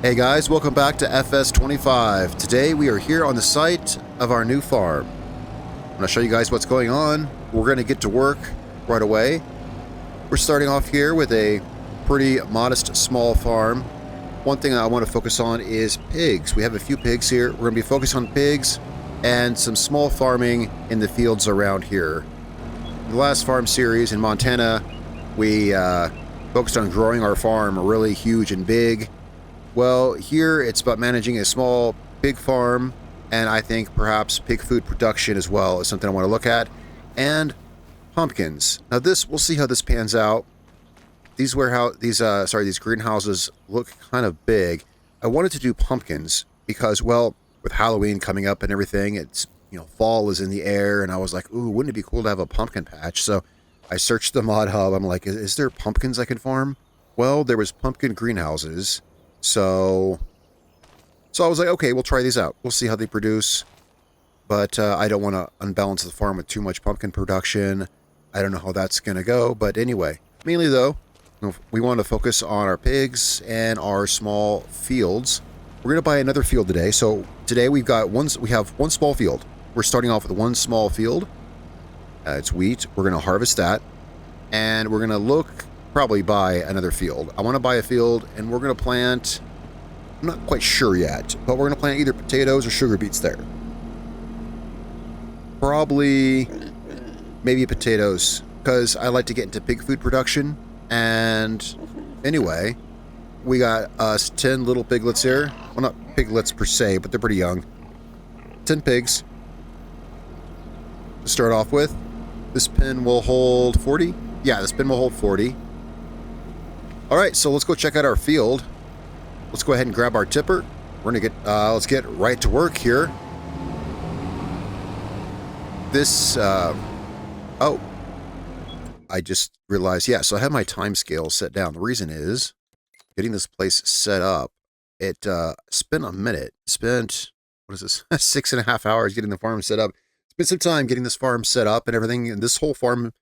Hey guys, welcome back to FS25. Today we are here on the site of our new farm. I'm going to show you guys what's going on. We're going to get to work right away. We're starting off here with a pretty modest small farm. One thing I want to focus on is pigs. We have a few pigs here. We're going to be focused on pigs and some small farming in the fields around here. In the last farm series in Montana, we focused on growing our farm really huge and big. Well, here it's about managing a small pig farm, and I think perhaps pig food production as well is something I want to look at, and pumpkins. Now we'll see how this pans out. These greenhouses look kind of big. I wanted to do pumpkins because, well, with Halloween coming up and everything, it's, fall is in the air, and I was like, ooh, wouldn't it be cool to have a pumpkin patch? So I searched the mod hub. I'm like, is there pumpkins I can farm? Well, there was pumpkin greenhouses. So I was like, okay, we'll try these out. We'll see how they produce. But I don't want to unbalance the farm with too much pumpkin production. I don't know how that's going to go. But anyway, mainly though, we want to focus on our pigs and our small fields. We're going to buy another field today. So today we have one small field. We're starting off with one small field. It's wheat. We're going to harvest that. And we're going to probably buy another field. I want to buy a field, and we're going to plant, I'm not quite sure yet, but we're going to plant either potatoes or sugar beets there. Probably maybe potatoes, because I like to get into pig food production. And anyway, we got us 10 little piglets here. Well, not piglets per se, but they're pretty young. 10 pigs to start off with. This pen will hold 40. Yeah, this pen will hold 40. All right, so let's go check out our field. Let's go ahead and grab our tipper. We're gonna let's get right to work here. Oh, I just realized, yeah, so I have my time scale set down. The reason is getting this place set up. It spent a minute. What is this? 6.5 hours getting the farm set up. Spent some time getting this farm set up and everything. And this whole farm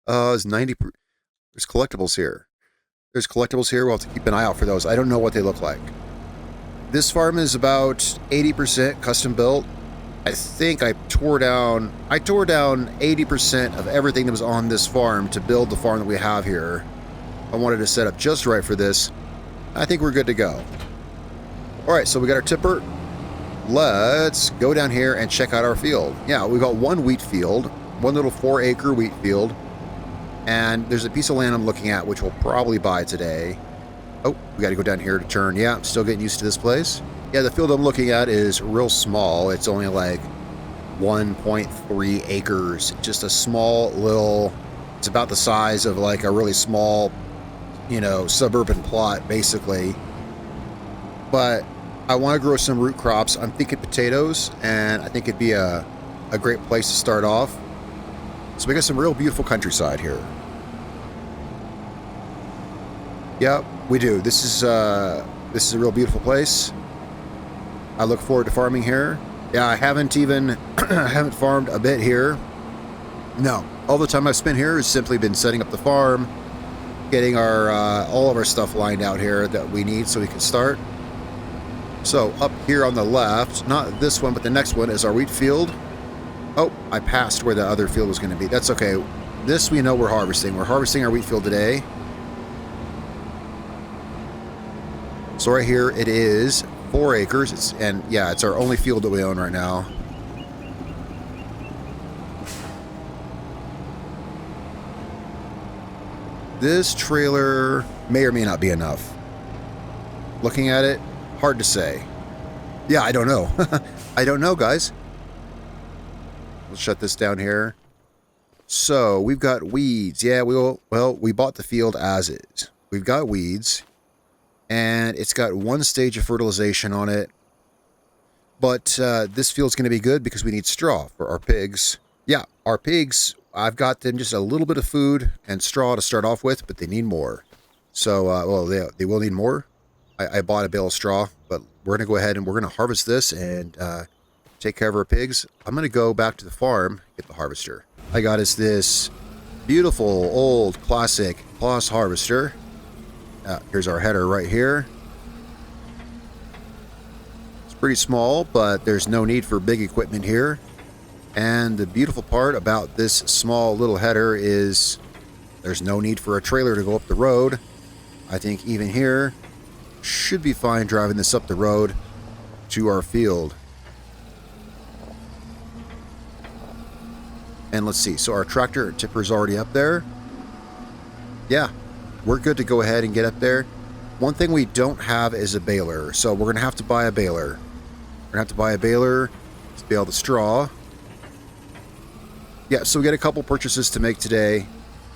is 90. There's collectibles here. We'll have to keep an eye out for those. I don't know what they look like. This farm is about 80% custom built. I think I tore down 80% of everything that was on this farm to build the farm that we have here. I wanted to set up just right for this. I think we're good to go. All right, so we got our tipper. Let's go down here and check out our field. Yeah, we got one wheat field, one little 4-acre wheat field. And there's a piece of land I'm looking at, which we'll probably buy today. Oh, we got to go down here to turn. Yeah, I'm still getting used to this place. Yeah, the field I'm looking at is real small. It's only like 1.3 acres. Just a small little, it's about the size of like a really small, suburban plot, basically. But I want to grow some root crops. I'm thinking potatoes, and I think it'd be a great place to start off. So we got some real beautiful countryside here. Yep, we do. This is a real beautiful place. I look forward to farming here. Yeah, I haven't farmed a bit here. No, all the time I've spent here has simply been setting up the farm, getting our all of our stuff lined out here that we need so we can start. So up here on the left, not this one, but the next one is our wheat field. Oh, I passed where the other field was going to be. That's okay. This we know we're harvesting. We're harvesting our wheat field today. So right here it is 4 acres. It's our only field that we own right now. This trailer may or may not be enough. Looking at it, hard to say. Yeah, I don't know. I don't know, guys. We'll shut this down here. So we've got weeds. Yeah, we bought the field as is. We've got weeds, and it's got one stage of fertilization on it. But this field's going to be good because we need straw for our pigs. Yeah, our pigs, I've got them just a little bit of food and straw to start off with, but they need more. So, they will need more. I bought a bale of straw, but we're going to go ahead and we're going to harvest this and take care of our pigs. I'm going to go back to the farm, get the harvester. I got us this beautiful old classic Plus harvester. Here's our header right here. pretty small, but there's no need for big equipment here. And the beautiful part about this small little header is there's no need for a trailer to go up the road. I think even here should be fine driving this up the road to our field. And let's see, so our tractor tipper is already up there. Yeah, we're good to go ahead and get up there. One thing we don't have is a baler, so we're going to have to buy a baler. We're going to have to buy a baler to bale the straw. Yeah, so we got a couple purchases to make today,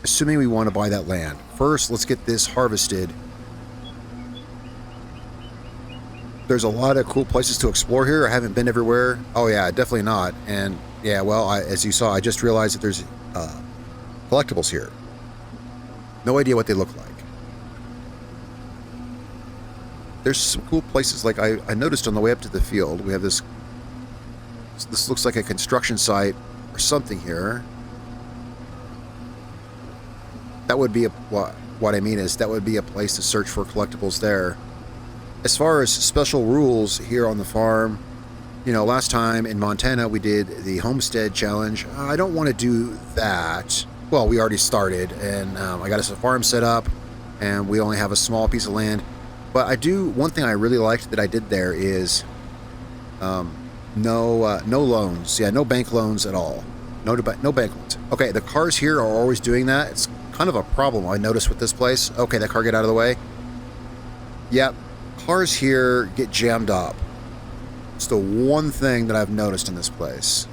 assuming we want to buy that land. First, let's get this harvested. There's a lot of cool places to explore here. I haven't been everywhere. Oh yeah, definitely not. And yeah, well, as you saw, I just realized that there's collectibles here. No idea what they look like. There's some cool places, like I noticed on the way up to the field, we have this looks like a construction site or something here. That would be what I mean is that would be a place to search for collectibles there. As far as special rules here on the farm, you know, last time in Montana we did the homestead challenge. I don't want to do that. Well, we already started, and I got us a farm set up, and we only have a small piece of land. But I do, one thing I really liked that I did there is no loans. Yeah, no bank loans at all. No bank loans. Okay, the cars here are always doing that. It's kind of a problem I noticed with this place. Okay, that car, get out of the way. Yep, cars here get jammed up. It's the one thing that I've noticed in this place.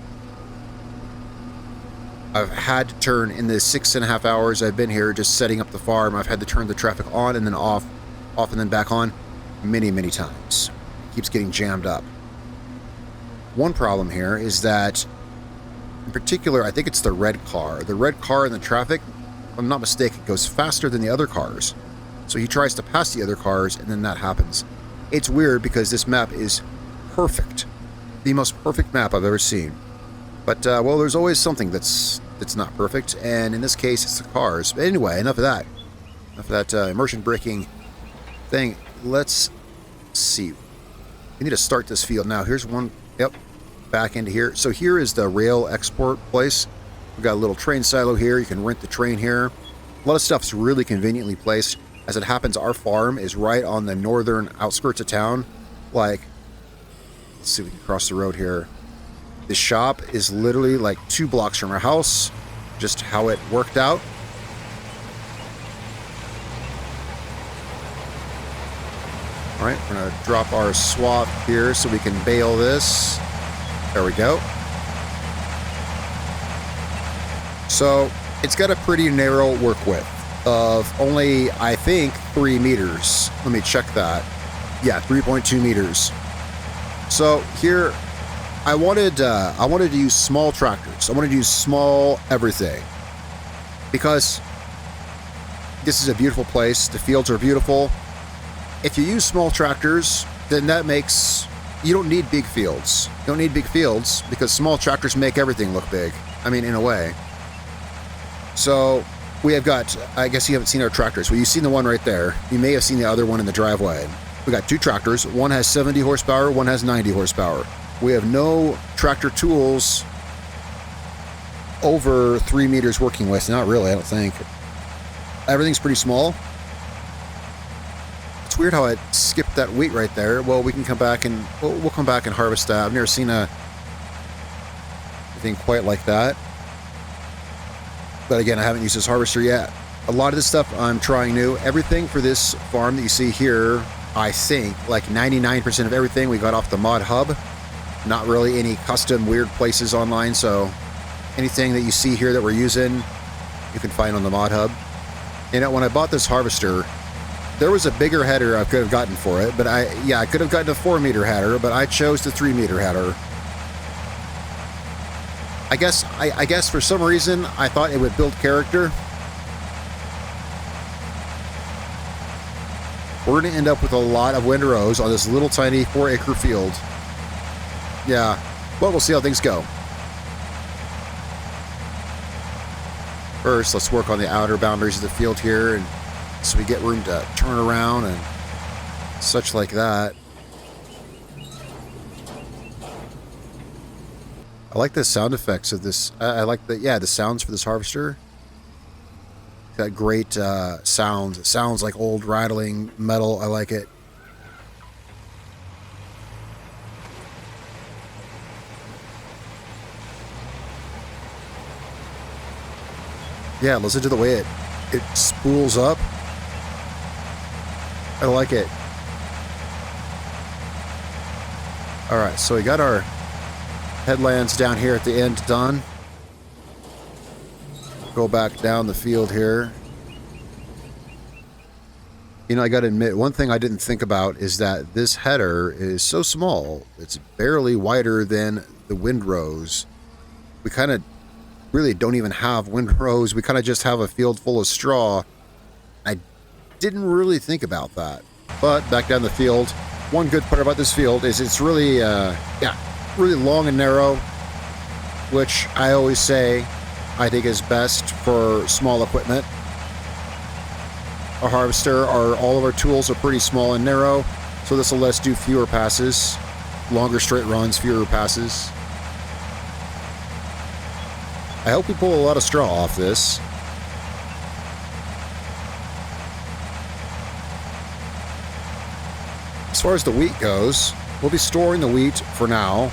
I've had to turn, in the 6.5 hours I've been here just setting up the farm, I've had to turn the traffic on and then off and then back on many times. It keeps getting jammed up. One problem here is that, in particular, I think it's the red car. The red car in the traffic, if I'm not mistaken, goes faster than the other cars. So he tries to pass the other cars, and then that happens. It's weird because this map is perfect. The most perfect map I've ever seen. But, well, there's always something that's not perfect, and in this case, it's the cars. But anyway, enough of that. Enough of that immersion braking thing. Let's see. We need to start this field now. Here's one. Yep. Back into here. So here is the rail export place. We've got a little train silo here. You can rent the train here. A lot of stuff's really conveniently placed. As it happens, our farm is right on the northern outskirts of town. Like, let's see if we can cross the road here. The shop is literally like 2 blocks from our house. Just how it worked out. All right, we're going to drop our swath here so we can bale this. There we go. So it's got a pretty narrow work width of only, I think, 3 meters. Let me check that. Yeah, 3.2 meters. So here, I wanted to use small tractors. I wanted to use small everything because this is a beautiful place. The fields are beautiful. If you use small tractors, then that makes, you don't need big fields. You don't need big fields because small tractors make everything look big. I mean, in a way. So we have got, I guess you haven't seen our tractors. Well, you've seen the one right there. You may have seen the other one in the driveway. We got 2 tractors. One has 70 horsepower, one has 90 horsepower. We have no tractor tools over 3 meters working with. Not really, I don't think. Everything's pretty small. It's weird how I skipped that wheat right there. Well, we can come back and we'll come back and harvest that. I've never seen anything quite like that. But again, I haven't used this harvester yet. A lot of this stuff I'm trying new. Everything for this farm that you see here, I think, like 99% of everything we got off the mod hub. Not really any custom weird places online, so anything that you see here that we're using, you can find on the mod hub. You know, when I bought this harvester, there was a bigger header I could have gotten for it, but I could have gotten a 4-meter header, but I chose the 3-meter header. I guess for some reason I thought it would build character. We're going to end up with a lot of windrows on this little tiny 4-acre field. Yeah, but we'll see how things go. First, let's work on the outer boundaries of the field here, and so we get room to turn around and such like that. I like the sound effects of this. I like the sounds for this harvester. Got great sounds. It sounds like old rattling metal. I like it. Yeah, listen to the way it spools up. I like it. All right, so we got our headlands down here at the end done. Go back down the field here. You know, I got to admit, one thing I didn't think about is that this header is so small. It's barely wider than the windrows. We kind of really don't even have windrows. We kind of just have a field full of straw. I didn't really think about that. But back down the field, one good part about this field is it's really, really long and narrow, which I always say I think is best for small equipment. Our harvester, all of our tools are pretty small and narrow, so this will let us do fewer passes, longer straight runs, fewer passes. I hope we pull a lot of straw off this. As far as the wheat goes, we'll be storing the wheat for now.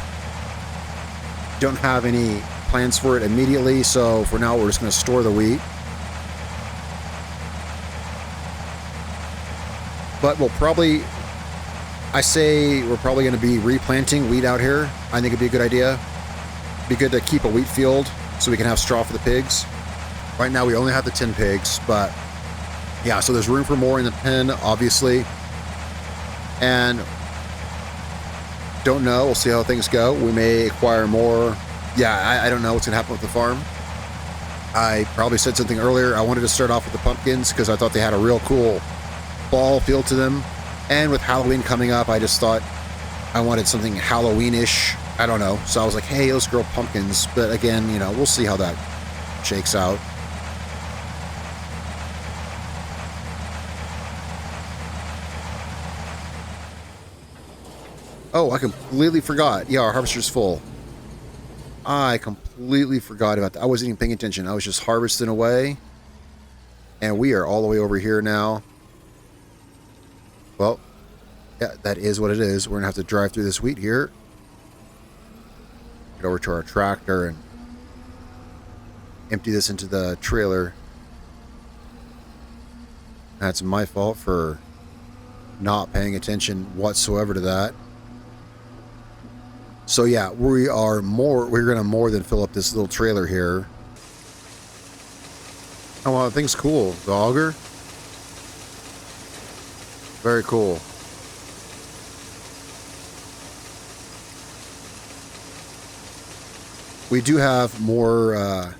Don't have any plans for it immediately, so for now we're just going to store the wheat. But we'll probably, I say we're probably going to be replanting wheat out here. I think it'd be a good idea. Be good to keep a wheat field so we can have straw for the pigs. Right now we only have the 10 pigs, but yeah, so there's room for more in the pen, obviously. And don't know, we'll see how things go. We may acquire more. Yeah, I don't know what's gonna happen with the farm. I probably said something earlier. I wanted to start off with the pumpkins because I thought they had a real cool fall feel to them. And with Halloween coming up, I just thought I wanted something Halloween-ish. I don't know. So I was like, hey, let's grow pumpkins. But again, you know, we'll see how that shakes out. Oh, I completely forgot. Yeah, our harvester's full. I completely forgot about that. I wasn't even paying attention. I was just harvesting away. And we are all the way over here now. Well, yeah, that is what it is. We're going to have to drive through this wheat here. Get over to our tractor and empty this into the trailer. That's my fault for not paying attention whatsoever to that. So yeah, we're going to more than fill up this little trailer here. Oh, wow, that thing's cool. The auger. Very cool. We do have more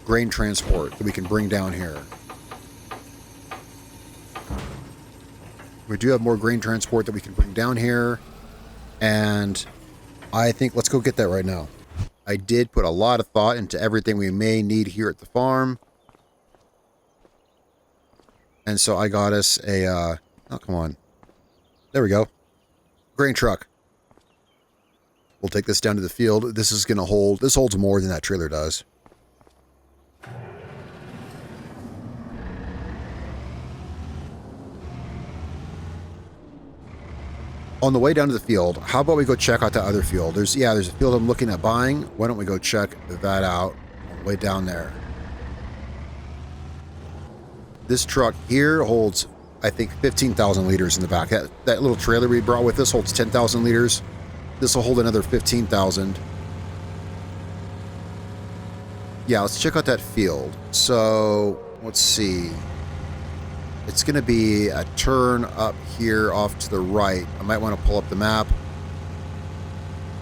grain transport that we can bring down here. We do have more grain transport that we can bring down here. And I think let's go get that right now. I did put a lot of thought into everything we may need here at the farm. And so I got us a, oh, come on. There we go. Grain truck. We'll take this down to the field. This is going to hold, this holds more than that trailer does. On the way down to the field, how about we go check out that other field? There's a field I'm looking at buying. Why don't we go check that out on the way down there? This truck here holds, I think, 15,000 liters in the back. That little trailer we brought with us holds 10,000 liters. This will hold another 15,000. Yeah, let's check out that field. So, let's see. It's going to be a turn up here off to the right. I might want to pull up the map.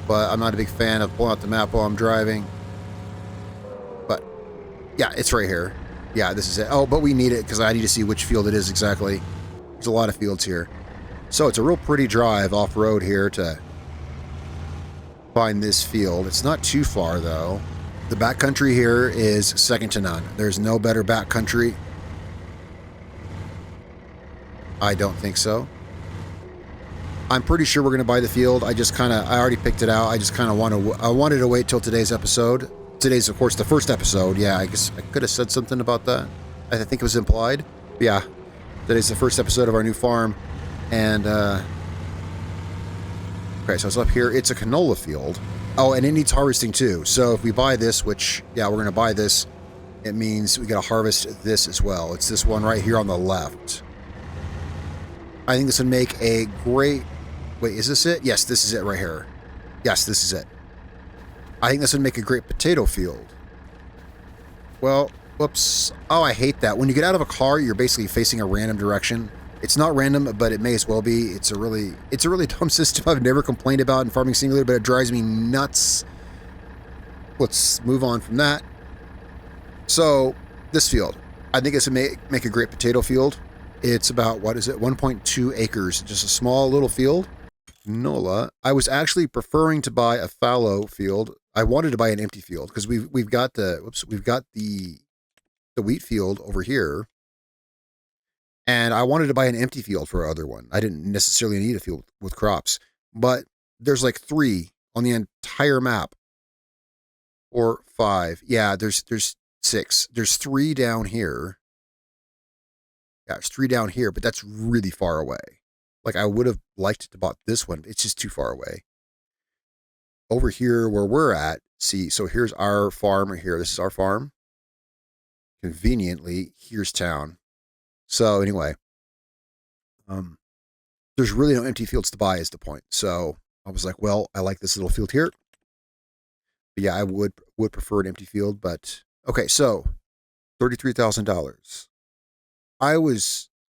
But I'm not a big fan of pulling out the map while I'm driving. But, yeah, it's right here. Yeah, this is it. Oh, but we need it because I need to see which field it is exactly. There's a lot of fields here. So it's a real pretty drive off-road here to find this field. It's not too far, though. The backcountry here is second to none. There's no better backcountry. I don't think so. I'm pretty sure we're going to buy the field. I already picked it out. I just kind of I wanted to wait till today's episode. Today's, of course, the first episode. Yeah, I guess I could have said something about that. I think it was implied. But yeah, today's the first episode of our new farm. And, okay, so it's up here. It's a canola field. Oh, and it needs harvesting too. So if we buy this, which, yeah, we're going to buy this, it means we got to harvest this as well. It's this one right here on the left. I think this would make a great... Wait, is this it? Yes, this is it right here. Yes, this is it. I think this would make a great potato field. Well, whoops. Oh, I hate that. When you get out of a car, you're basically facing a random direction. It's not random, but it may as well be. It's a really dumb system I've never complained about in Farming Simulator, but it drives me nuts. Let's move on from that. So, this field. I think this would make a great potato field. It's about, what is it, 1.2 acres. Just a small little field. Nola. I was actually preferring to buy a fallow field. I wanted to buy an empty field because we've got the wheat field over here, and I wanted to buy an empty field for our other one. I didn't necessarily need a field with crops, but there's like 3 on the entire map, or 5. Yeah, there's 6. There's 3 down here. Yeah, there's 3 down here, but that's really far away. Like, I would have liked to bought this one. It's just too far away. Over here where we're at, see, so here's our farm right here. This is our farm. Conveniently, here's town. So anyway, there's really no empty fields to buy is the point. So I was like, well, I like this little field here. But yeah, I would prefer an empty field, but okay, so $33,000.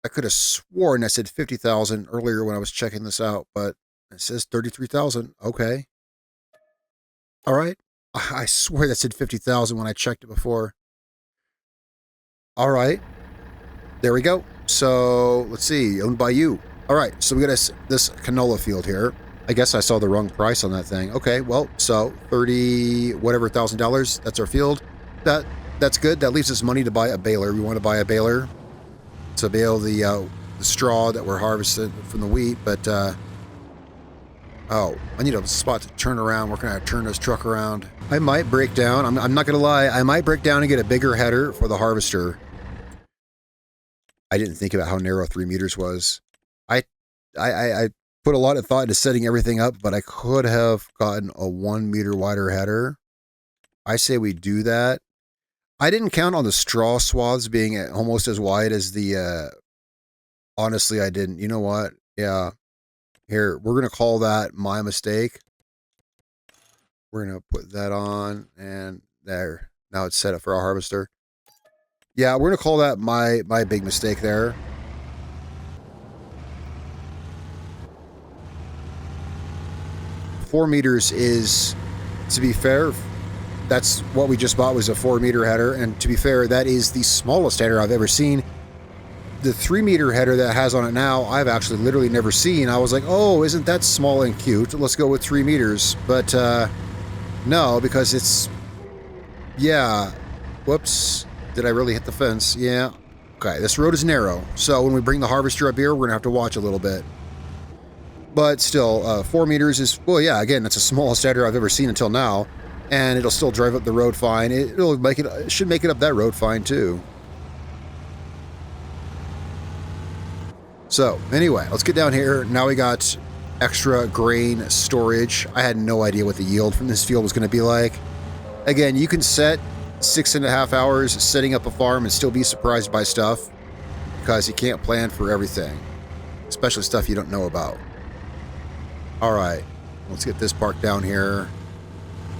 I could have sworn I said 50,000 earlier when I was checking this out, but it says 33,000. Okay. All right. I swear that said 50,000 when I checked it before. All right. There we go. So let's see. Owned by you. All right. So we got this canola field here. I guess I saw the wrong price on that thing. Okay. Well, so $30,000. That's our field. That's good. That leaves us money to buy a baler. We want to buy a baler to bale the straw that we're harvesting from the wheat, but oh, I need a spot to turn around. We're gonna turn this truck around. I might break down. I'm not gonna lie. I might break down and get a bigger header for the harvester. I didn't think about how narrow 3 meters was. I put a lot of thought into setting everything up, but I could have gotten a 1 meter wider header. I say we do that. I didn't count on the straw swaths being almost as wide as the, honestly, I didn't. You know what? Yeah. Here, we're going to call that my mistake. We're going to put that on, and there. Now it's set up for our harvester. Yeah, we're going to call that my big mistake there. Four meters is, to be fair, that's what we just bought was a 4 meter header, and to be fair, that is the smallest header I've ever seen. The 3 meter header that it has on it now, I've actually literally never seen. I was like, oh, isn't that small and cute? Let's go with 3 meters. But no, because it's, yeah, whoops, did I really hit the fence? Yeah. Okay, this road is narrow, so when we bring the harvester up here, we're gonna have to watch a little bit. But still, 4 meters is, well, yeah, again, that's the smallest header I've ever seen until now. And it'll still drive up the road fine. It should make it up that road fine too. So anyway, let's get down here. Now we got extra grain storage. I had no idea what the yield from this field was going to be like. Again, you can set 6.5 hours setting up a farm and still be surprised by stuff because you can't plan for everything, especially stuff you don't know about. All right, let's get this parked down here.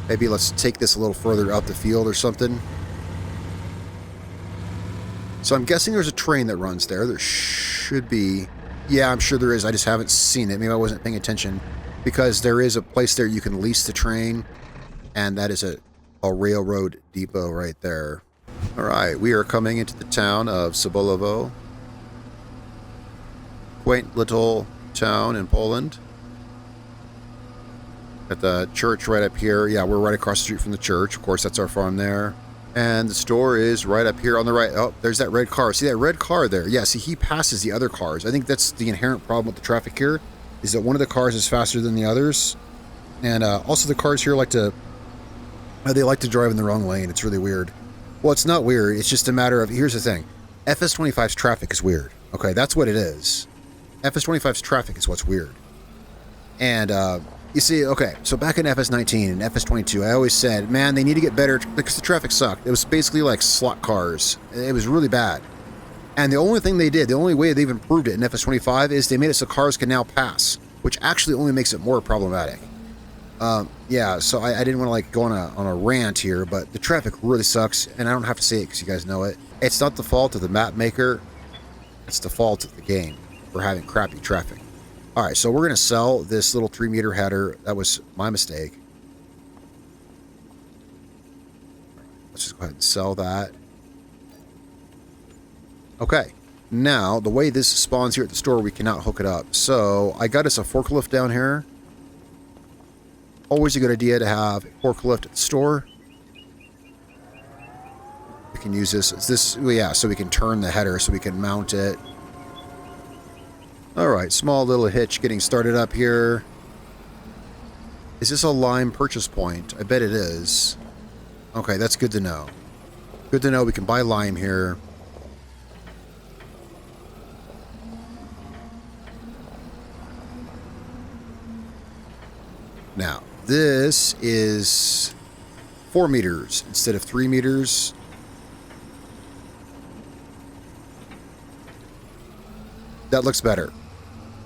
Maybe let's take this a little further up the field or something. So I'm guessing there's a train that runs there. There should be. Yeah, I'm sure there is. I just haven't seen it. Maybe I wasn't paying attention. Because there is a place there you can lease the train. And that is a railroad depot right there. All right, we are coming into the town of Sobolowo. Quaint little town in Poland. At the church right up here. Yeah, we're right across the street from the church. Of course, that's our farm there. And the store is right up here on the right. Oh, there's that red car. See that red car there? Yeah, see, he passes the other cars. I think that's the inherent problem with the traffic here. is that one of the cars is faster than the others. And also the cars here they like to drive in the wrong lane. It's really weird. Well, it's not weird. It's just a matter of, here's the thing. FS25's traffic is weird. Okay, that's what it is. FS25's traffic is what's weird. And you see, okay, so back in FS19 and FS22, I always said, man, they need to get better because the traffic sucked. It was basically like slot cars. It was really bad. And the only thing they did, the only way they've improved it in FS25 is they made it so cars can now pass, which actually only makes it more problematic. Yeah, so I didn't want to like go on a rant here, but the traffic really sucks, and I don't have to say it because you guys know it. It's not the fault of the map maker, it's the fault of the game for having crappy traffic. Alright, so we're going to sell this little 3-meter header. That was my mistake. Let's just go ahead and sell that. Okay, now the way this spawns here at the store, we cannot hook it up. So I got us a forklift down here. Always a good idea to have a forklift at the store. We can use this, yeah, so we can turn the header so we can mount it. Alright, small little hitch getting started up here. Is this a lime purchase point? I bet it is. Okay, that's good to know. Good to know we can buy lime here. Now, this is 4 meters instead of 3 meters. That looks better.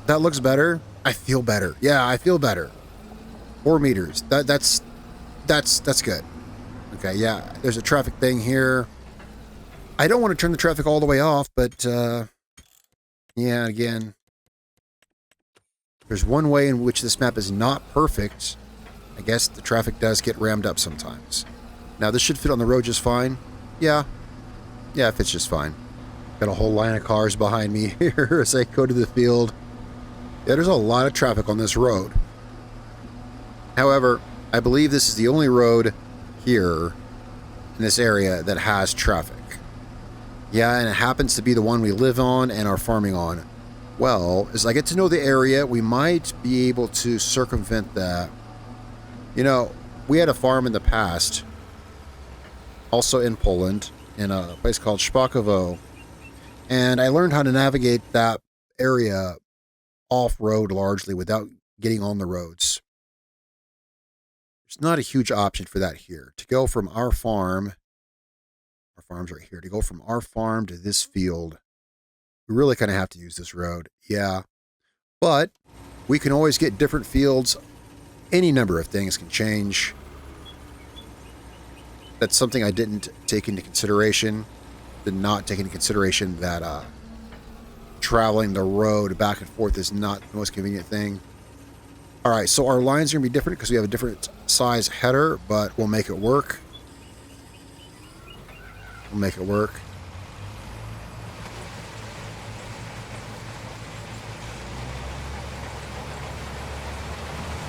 That looks better. I feel better. Yeah, I feel better. 4 meters. That's good. Okay, yeah. There's a traffic thing here. I don't want to turn the traffic all the way off, but yeah, again, there's one way in which this map is not perfect. I guess the traffic does get rammed up sometimes. Now, this should fit on the road just fine. Yeah. Yeah, it fits just fine. Got a whole line of cars behind me here as I go to the field. Yeah, there's a lot of traffic on this road. However, I believe this is the only road here in this area that has traffic. Yeah, and it happens to be the one we live on and are farming on. Well, as I get to know the area, we might be able to circumvent that. You know, we had a farm in the past, also in Poland, in a place called Szpakowo. And I learned how to navigate that area off-road largely without getting on the roads. There's not a huge option for that here. To go from our farm's right here, to go from our farm to this field, we really kind of have to use this road. Yeah. But we can always get different fields. Any number of things can change. That's something I didn't take into consideration. Did not take into consideration that traveling the road back and forth is not the most convenient thing. All right, so our lines are going to be different because we have a different size header, but we'll make it work. We'll make it work.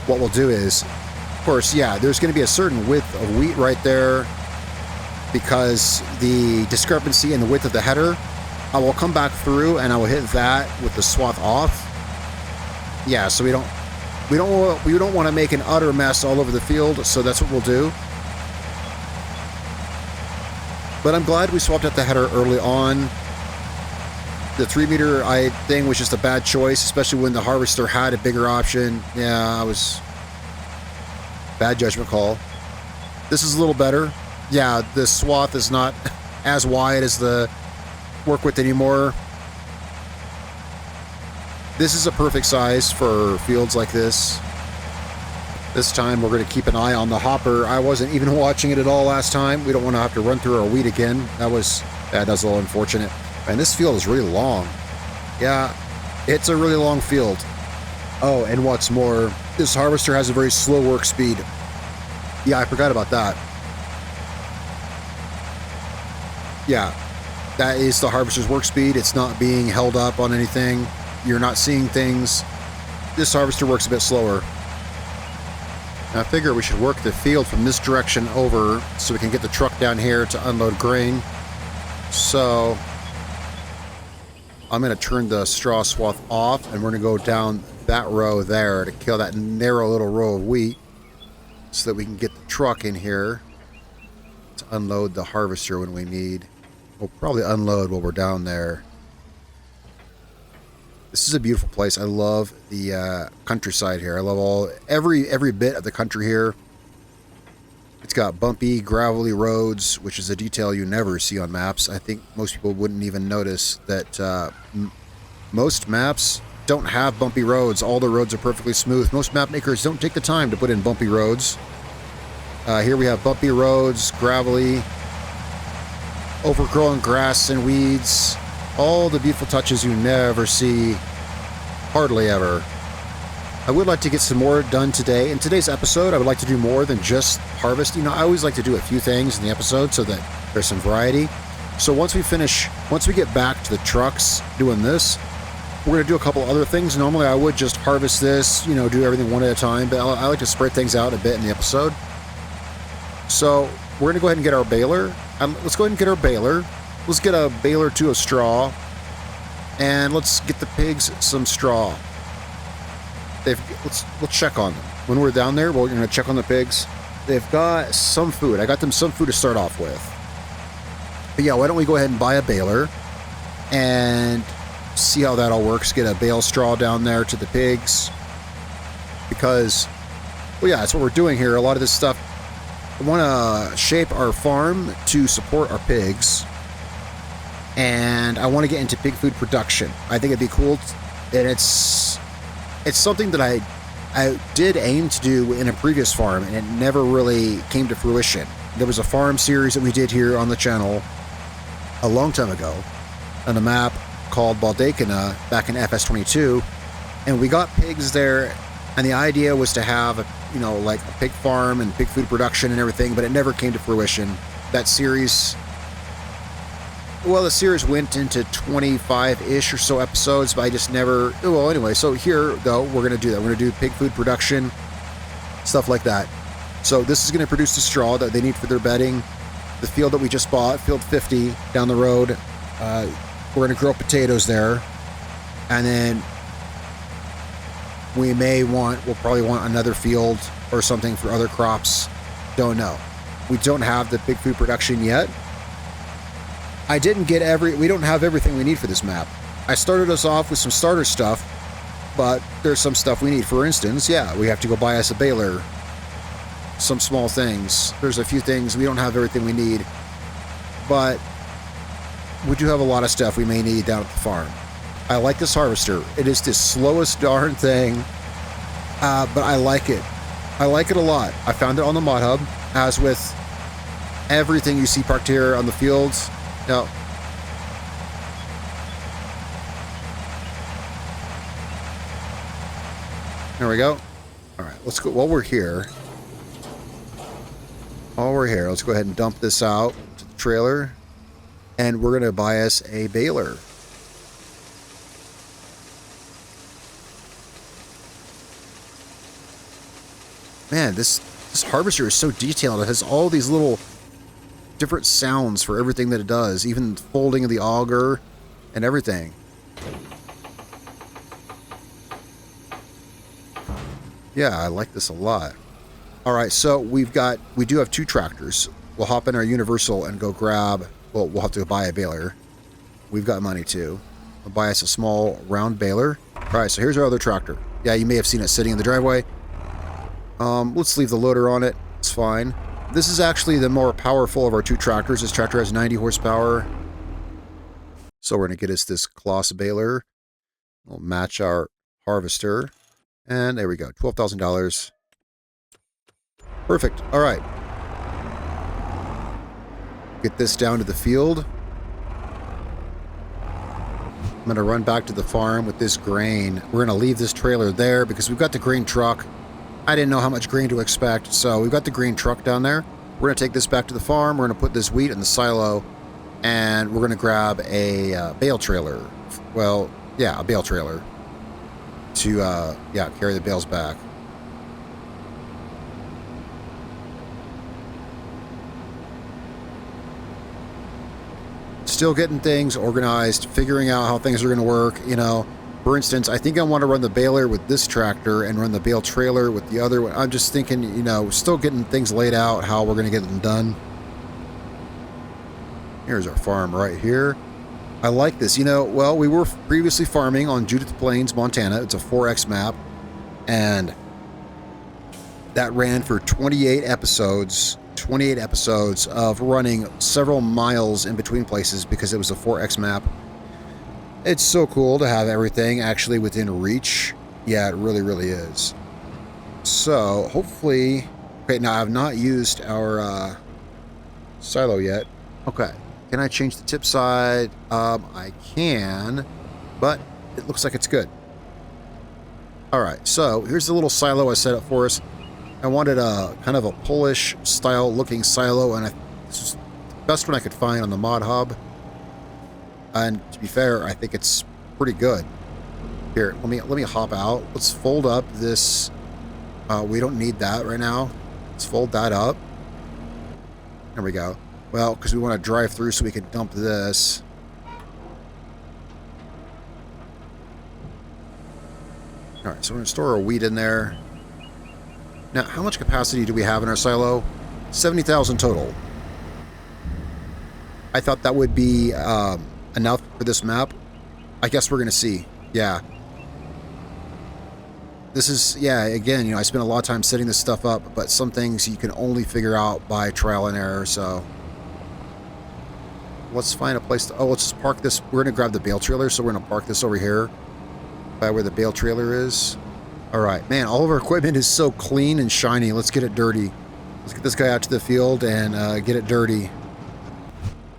What we'll do is, of course, yeah, there's going to be a certain width of wheat right there because the discrepancy in the width of the header, I will come back through and I will hit that with the swath off. Yeah, so we don't want to make an utter mess all over the field, so that's what we'll do. But I'm glad we swapped out the header early on. The 3-meter thing was just a bad choice, especially when the harvester had a bigger option. Yeah, bad judgment call. This is a little better. Yeah, the swath is not as wide as the work width anymore. This is a perfect size for fields like this. This time we're going to keep an eye on the hopper. I wasn't even watching it at all last time. We don't want to have to run through our wheat again. That's a little unfortunate. And this field is really long. Yeah, it's a really long field. Oh, and what's more, this harvester has a very slow work speed. Yeah, I forgot about that. Yeah, that is the harvester's work speed. It's not being held up on anything. You're not seeing things. This harvester works a bit slower. Now, I figure we should work the field from this direction over so we can get the truck down here to unload grain. So I'm going to turn the straw swath off and we're going to go down that row there to kill that narrow little row of wheat so that we can get the truck in here to unload the harvester when we need. We'll probably unload while we're down there. This is a beautiful place. I love the countryside here. I love every bit of the country here. It's got bumpy, gravelly roads, which is a detail you never see on maps. I think most people wouldn't even notice that most maps don't have bumpy roads. All the roads are perfectly smooth. Most map makers don't take the time to put in bumpy roads. Here we have bumpy roads, gravelly, overgrown grass and weeds. All the beautiful touches you never see, hardly ever. I would like to get some more done today. In today's episode, I would like to do more than just harvest. You know, I always like to do a few things in the episode so that there's some variety. So once we get back to the trucks doing this, we're going to do a couple other things. Normally I would just harvest this, you know, do everything one at a time, but I like to spread things out a bit in the episode. So we're going to go ahead and get our baler. Let's go ahead and get our baler. Let's get a baler to a straw, and let's get the pigs some straw. Let's check on them. When we're down there, we're going to check on the pigs. They've got some food. I got them some food to start off with. But yeah, why don't we go ahead and buy a baler and see how that all works. Get a bale straw down there to the pigs. Because, well, yeah, that's what we're doing here. A lot of this stuff, I want to shape our farm to support our pigs. And I want to get into pig food production. I think it'd be cool. And it's something that I did aim to do in a previous farm, and it never really came to fruition. There was a farm series that we did here on the channel a long time ago on a map called Baldacana back in FS22, and we got pigs there, and the idea was to have you know, like a pig farm and pig food production and everything, but it never came to fruition. That series, well, the series went into 25-ish or so episodes, but I just never... Well, anyway, so here, though, we're going to do that. We're going to do pig food production, stuff like that. So this is going to produce the straw that they need for their bedding. The field that we just bought, field 50, down the road, we're going to grow potatoes there. And then we'll probably want another field or something for other crops. Don't know. We don't have the pig food production yet. We don't have everything we need for this map. I started us off with some starter stuff, but there's some stuff we need. For instance, yeah, we have to go buy us a baler. Some small things. There's a few things. We don't have everything we need, but we do have a lot of stuff we may need down at the farm. I like this harvester. It is the slowest darn thing, but I like it. I like it a lot. I found it on the mod hub, as with everything you see parked here on the fields. Now, there we go. All right, let's go. While we're here, let's go ahead and dump this out to the trailer, and we're going to buy us a baler. Man, this harvester is so detailed. It has all these little different sounds for everything that it does, even folding of the auger and everything. Yeah, I like this a lot. All right, so we do have two tractors. We'll hop in our universal and go grab, well, we'll have to buy a baler. We've got money too. We'll buy us a small round baler. All right, so here's our other tractor. Yeah, you may have seen it sitting in the driveway. Let's leave the loader on it. It's fine. This is actually the more powerful of our two tractors. This tractor has 90 horsepower. So we're going to get us this Kloss baler. We'll match our harvester. And there we go. $12,000. Perfect. All right. Get this down to the field. I'm going to run back to the farm with this grain. We're going to leave this trailer there because we've got the grain truck. I didn't know how much grain to expect, so we've got the grain truck down there. We're going to take this back to the farm. We're going to put this wheat in the silo, and we're going to grab a bale trailer. Well, yeah, a bale trailer to, carry the bales back. Still getting things organized, figuring out how things are going to work, you know. For instance, I think I want to run the baler with this tractor and run the bale trailer with the other one. I'm just thinking, you know, still getting things laid out, how we're going to get them done. Here's our farm right here. I like this. You know, well, we were previously farming on Judith Plains, Montana. It's a 4X map. And that ran for 28 episodes. 28 episodes of running several miles in between places because it was a 4X map. It's so cool to have everything actually within reach. Yeah, it really, really is. So, hopefully... Okay, now I've not used our silo yet. Okay. Can I change the tip side? I can, but it looks like it's good. Alright, so here's the little silo I set up for us. I wanted a kind of a Polish style looking silo, and this is the best one I could find on the mod hub. And to be fair, I think it's pretty good. Here, let me hop out. Let's fold up this. We don't need that right now. Let's fold that up. There we go. Well, because we want to drive through so we can dump this. Alright, so we're going to store our wheat in there. Now, how much capacity do we have in our silo? 70,000 total. I thought that would be enough for this map. I guess we're going to see. Yeah. This is, yeah, again, you know, I spent a lot of time setting this stuff up, but some things you can only figure out by trial and error, so... Let's find a place to... Oh, let's just park this. We're going to grab the bale trailer, so we're going to park this over here by where the bale trailer is. Alright, man, all of our equipment is so clean and shiny. Let's get it dirty. Let's get this guy out to the field and get it dirty.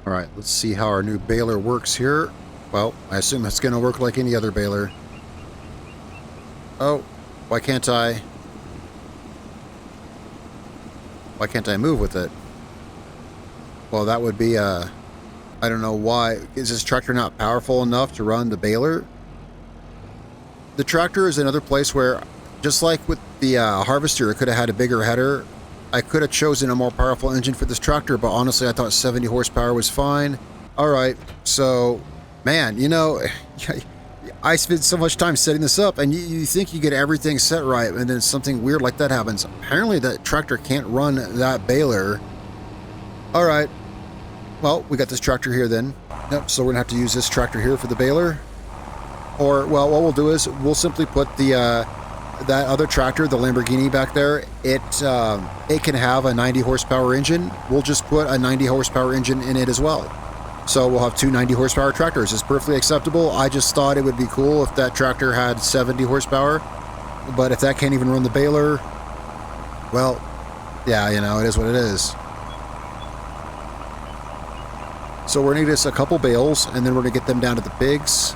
Alright, let's see how our new baler works here. Well, I assume it's going to work like any other baler. Oh, why can't I move with it? Well, that would be, I don't know why. Is this tractor not powerful enough to run the baler? The tractor is another place where, just like with the harvester, it could have had a bigger header. I could have chosen a more powerful engine for this tractor, but honestly, I thought 70 horsepower was fine. Alright, so, man, you know, I spent so much time setting this up, and you think you get everything set right, and then something weird like that happens. Apparently, that tractor can't run that baler. Alright, well, we got this tractor here then. Yep, so we're going to have to use this tractor here for the baler. Or, well, what we'll do is we'll simply put the that other tractor, the Lamborghini back there, it can have a 90 horsepower engine. We'll just put a 90 horsepower engine in it as well. So we'll have two 90 horsepower tractors. It's perfectly acceptable. I just thought it would be cool if that tractor had 70 horsepower. But if that can't even run the baler, well, yeah, you know, it is what it is. So we're going to get us a couple bales, and then we're going to get them down to the pigs.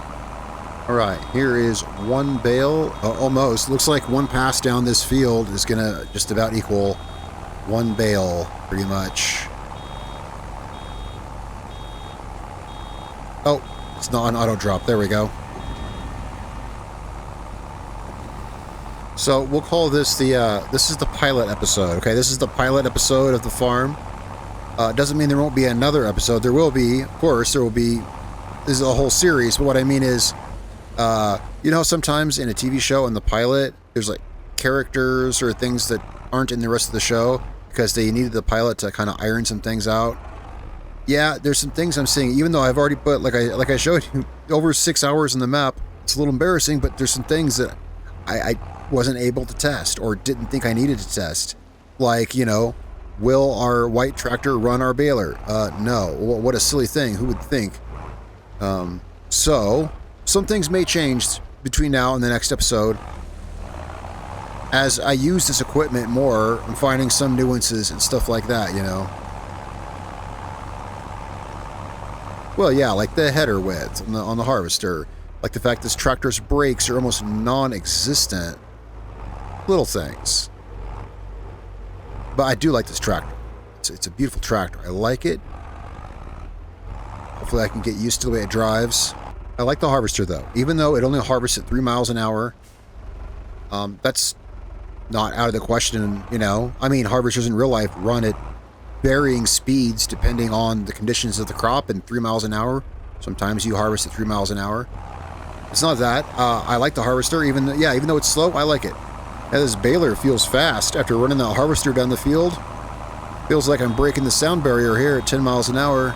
Alright, here is one bale, almost. Looks like one pass down this field is going to just about equal one bale, pretty much. Oh, it's not an auto drop. There we go. So we'll call this the, this is the pilot episode, okay? This is the pilot episode of the farm. Doesn't mean there won't be another episode. There will be, of course, there will be, this is a whole series, but what I mean is, you know, sometimes in a TV show, in the pilot, there's like characters or things that aren't in the rest of the show because they needed the pilot to kind of iron some things out. Yeah, there's some things I'm seeing, even though I've already put, like I showed you, over 6 hours in the map. It's a little embarrassing, but there's some things that I wasn't able to test or didn't think I needed to test. Like, you know, will our white tractor run our baler? No. What a silly thing. Who would think? So, some things may change between now and the next episode. As I use this equipment more, I'm finding some nuances and stuff like that, you know. Well, yeah, like the header width on the harvester. Like the fact this tractor's brakes are almost non-existent. Little things. But I do like this tractor. It's a beautiful tractor. I like it. Hopefully I can get used to the way it drives. I like the harvester, though. Even though it only harvests at 3 miles an hour, that's not out of the question, you know. I mean, harvesters in real life run at varying speeds depending on the conditions of the crop, and 3 miles an hour. Sometimes you harvest at 3 miles an hour. It's not that. I like the harvester, even though it's slow, I like it. And this baler feels fast after running the harvester down the field. Feels like I'm breaking the sound barrier here at 10 miles an hour.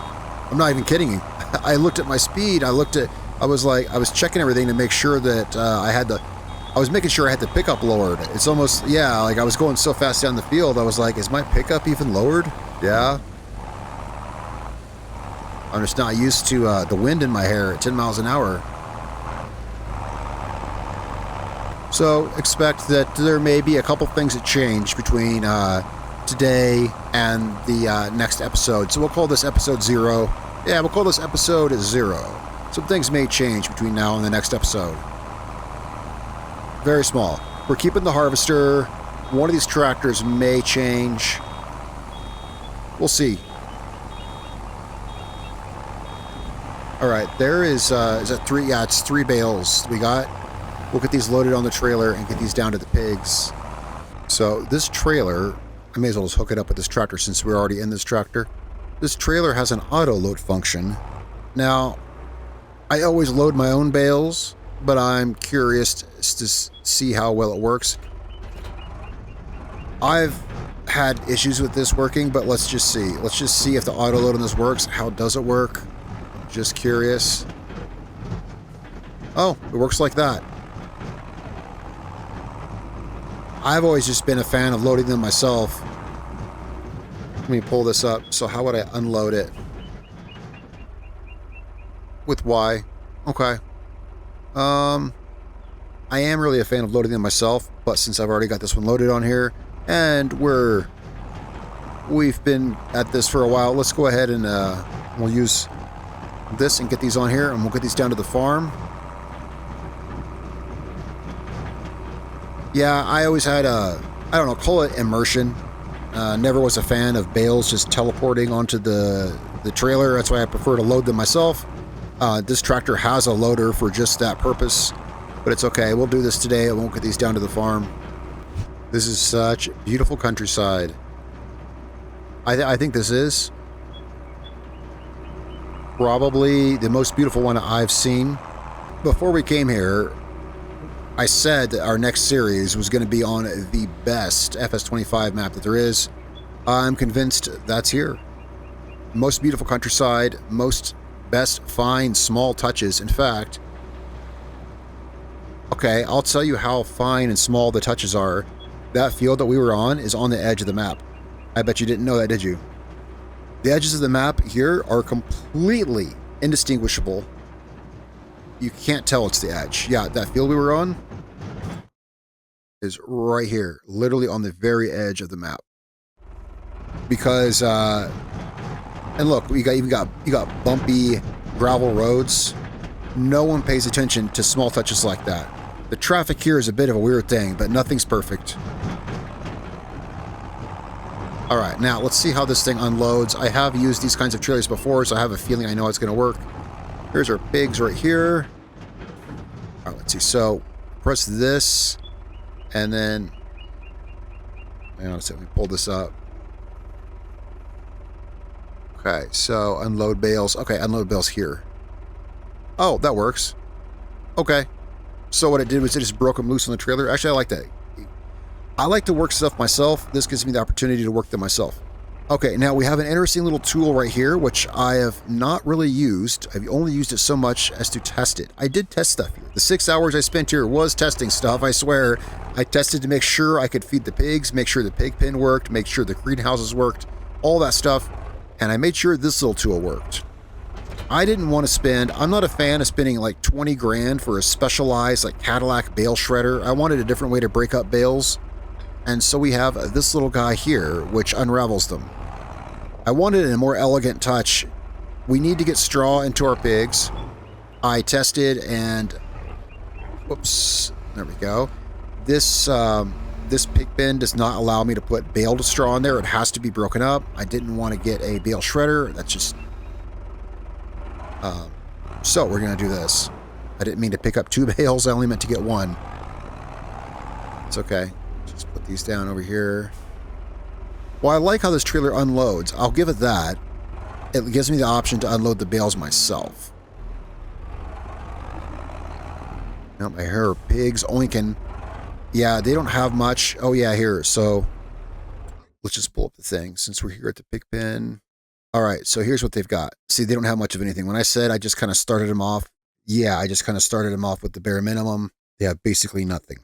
I'm not even kidding you. I looked at my speed. I was checking everything to make sure that I was making sure I had the pickup lowered. It's almost, yeah, like I was going so fast down the field, I was like, is my pickup even lowered? Yeah. I'm just not used to the wind in my hair at 10 miles an hour. So expect that there may be a couple things that change between today and the next episode. So we'll call this episode 0. Yeah, we'll call this episode 0. Some things may change between now and the next episode. Very small. We're keeping the harvester. One of these tractors may change. We'll see. All right, there is that 3? Yeah, it's 3 bales we got. We'll get these loaded on the trailer and get these down to the pigs. So this trailer, I may as well just hook it up with this tractor since we're already in this tractor. This trailer has an auto load function. Now, I always load my own bales, but I'm curious to see how well it works. I've had issues with this working, but let's just see. Let's just see if the auto load on this works. How does it work? Just curious. Oh, it works like that. I've always just been a fan of loading them myself. Let me pull this up. So how would I unload it? With Y. Okay. I am really a fan of loading them myself, but since I've already got this one loaded on here, and we've been at this for a while, let's go ahead and we'll use this and get these on here, and we'll get these down to the farm. Yeah, I always had I don't know, call it immersion. Never was a fan of bales just teleporting onto the trailer. That's why I prefer to load them myself. This tractor has a loader for just that purpose, but it's okay. We'll do this today. I won't get these down to the farm. This is such beautiful countryside. I think this is probably the most beautiful one I've seen. Before we came here, I said that our next series was going to be on the best FS25 map that there is. I'm convinced that's here. Most beautiful countryside, most best fine small touches. In fact, okay, I'll tell you how fine and small the touches are. That field that we were on is on the edge of the map. I bet you didn't know that, did you? The edges of the map here are completely indistinguishable. You can't tell it's the edge. Yeah, that field we were on is right here, literally on the very edge of the map. Because, and look, you got bumpy gravel roads. No one pays attention to small touches like that. The traffic here is a bit of a weird thing, but nothing's perfect. All right, now let's see how this thing unloads. I have used these kinds of trailers before, so I have a feeling I know it's going to work. Here's our pigs right here. All right, let's see. So press this, and then hang on a second. Let me pull this up. Okay, so unload bales. Okay, unload bales here. Oh, that works. Okay. So what it did was it just broke them loose on the trailer. Actually, I like that. I like to work stuff myself. This gives me the opportunity to work them myself. Okay, now we have an interesting little tool right here, which I have not really used. I've only used it so much as to test it. I did test stuff here. The 6 hours I spent here was testing stuff, I swear. I tested to make sure I could feed the pigs, make sure the pig pen worked, make sure the greenhouses worked, all that stuff. And I made sure this little tool worked. I didn't want to spend, I'm not a fan of spending like 20 grand for a specialized like Cadillac bale shredder. I wanted a different way to break up bales. And so we have this little guy here, which unravels them. I wanted a more elegant touch. We need to get straw into our pigs. I tested and, whoops, there we go. This pig pen does not allow me to put baled straw in there. It has to be broken up. I didn't want to get a bale shredder. That's just, so we're going to do this. I didn't mean to pick up 2 bales. I only meant to get 1. It's okay. Just put these down over here. Well, I like how this trailer unloads. I'll give it that. It gives me the option to unload the bales myself. Now my hair are pigs oinking. Yeah, they don't have much. Oh yeah, here. So let's just pull up the thing since we're here at the pig pen. All right, so here's what they've got. See, they don't have much of anything. When I said I just kind of started them off, yeah, I just kind of started them off with the bare minimum. They have basically nothing.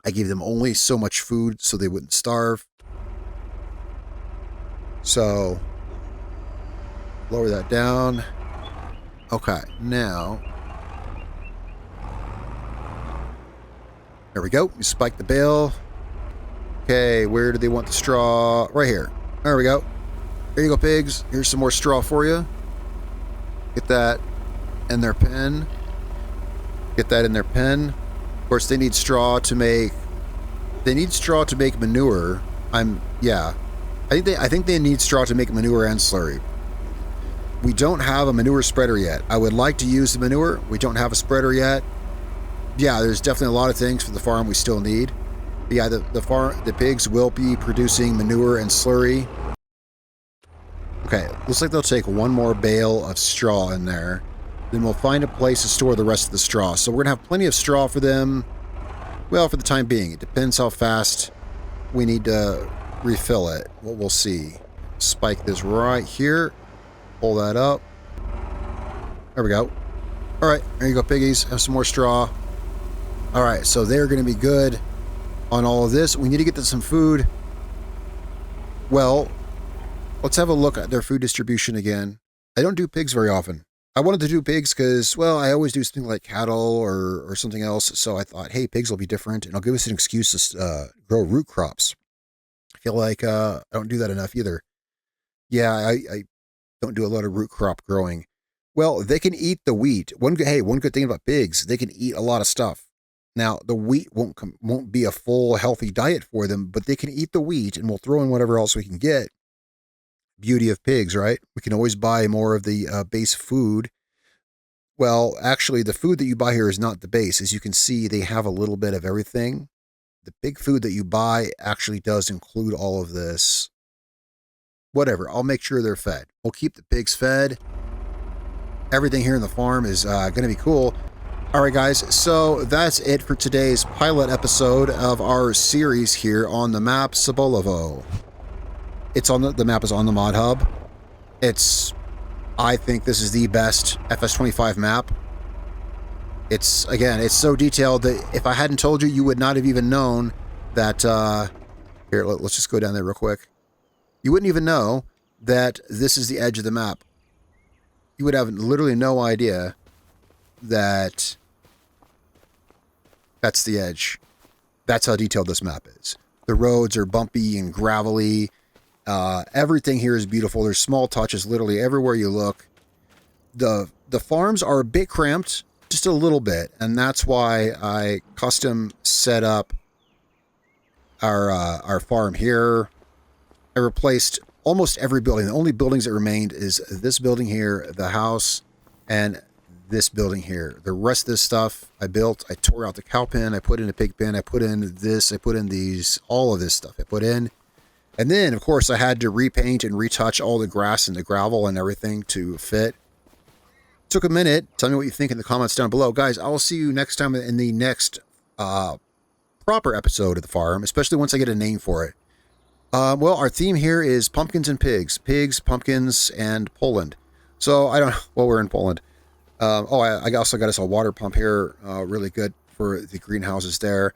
I gave them only so much food so they wouldn't starve. So lower that down. Okay, now there we go. We spike the bale. Okay, where do they want the straw? Right here. There we go. Here you go, pigs. Here's some more straw for you. Get that in their pen. Get that in their pen. Of course, they need straw to make. They need straw to make manure. Yeah. I think they need straw to make manure and slurry. We don't have a manure spreader yet. I would like to use the manure. We don't have a spreader yet. Yeah, there's definitely a lot of things for the farm we still need. But yeah, the pigs will be producing manure and slurry. Okay, looks like they'll take one more bale of straw in there. Then we'll find a place to store the rest of the straw. So we're going to have plenty of straw for them. Well, for the time being. It depends how fast we need to refill it. What we'll see. Spike this right here. Pull that up. There we go. All right, there you go, piggies. Have some more straw. All right, so they're going to be good on all of this. We need to get them some food. Well, let's have a look at their food distribution again. I don't do pigs very often. I wanted to do pigs because, well, I always do something like cattle or something else. So I thought, hey, pigs will be different, and it'll give us an excuse to grow root crops. I feel like I don't do that enough either. Yeah, I don't do a lot of root crop growing. Well, they can eat the wheat. One good thing about pigs, they can eat a lot of stuff. Now, the wheat won't be a full healthy diet for them, but they can eat the wheat, and we'll throw in whatever else we can get. Beauty of pigs, right? We can always buy more of the base food. Well, actually, the food that you buy here is not the base. As you can see, they have a little bit of everything. The big food that you buy actually does include all of this. Whatever, I'll make sure they're fed. We'll keep the pigs fed. Everything here in the farm is going to be cool. All right, guys, so that's it for today's pilot episode of our series here on the map Sabolovo. It's on the map is on the Mod Hub. I think this is the best FS25 map. It's so detailed that if I hadn't told you, you would not have even known that, here, let's just go down there real quick. You wouldn't even know that this is the edge of the map. You would have literally no idea that that's the edge. That's how detailed this map is. The roads are bumpy and gravelly. Everything here is beautiful. There's small touches literally everywhere you look. The farms are a bit cramped, just a little bit, and that's why I custom set up our farm here. I replaced almost every building. The only buildings that remained is this building here, the house, and this building here. The rest of this stuff I built. I tore out the cow pen. I put in a pig pen. I put in this. I put in these. All of this stuff I put in. And then, of course, I had to repaint and retouch all the grass and the gravel and everything to fit. Took a minute. Tell me what you think in the comments down below. Guys, I will see you next time in the next proper episode of the farm, especially once I get a name for it. Well, our theme here is pumpkins and pigs. Pigs, pumpkins, and Poland. So, well, we're in Poland. I also got us a water pump here. Really good for the greenhouses there.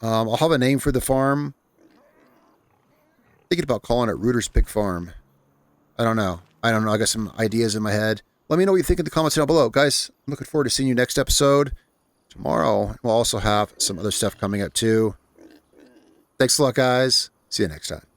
I'll have a name for the farm. Thinking about calling it Rooter's Pig Farm. I don't know. I got some ideas in my head. Let me know what you think in the comments down below. Guys, I'm looking forward to seeing you next episode. Tomorrow, we'll also have some other stuff coming up too. Thanks a lot, guys. See you next time.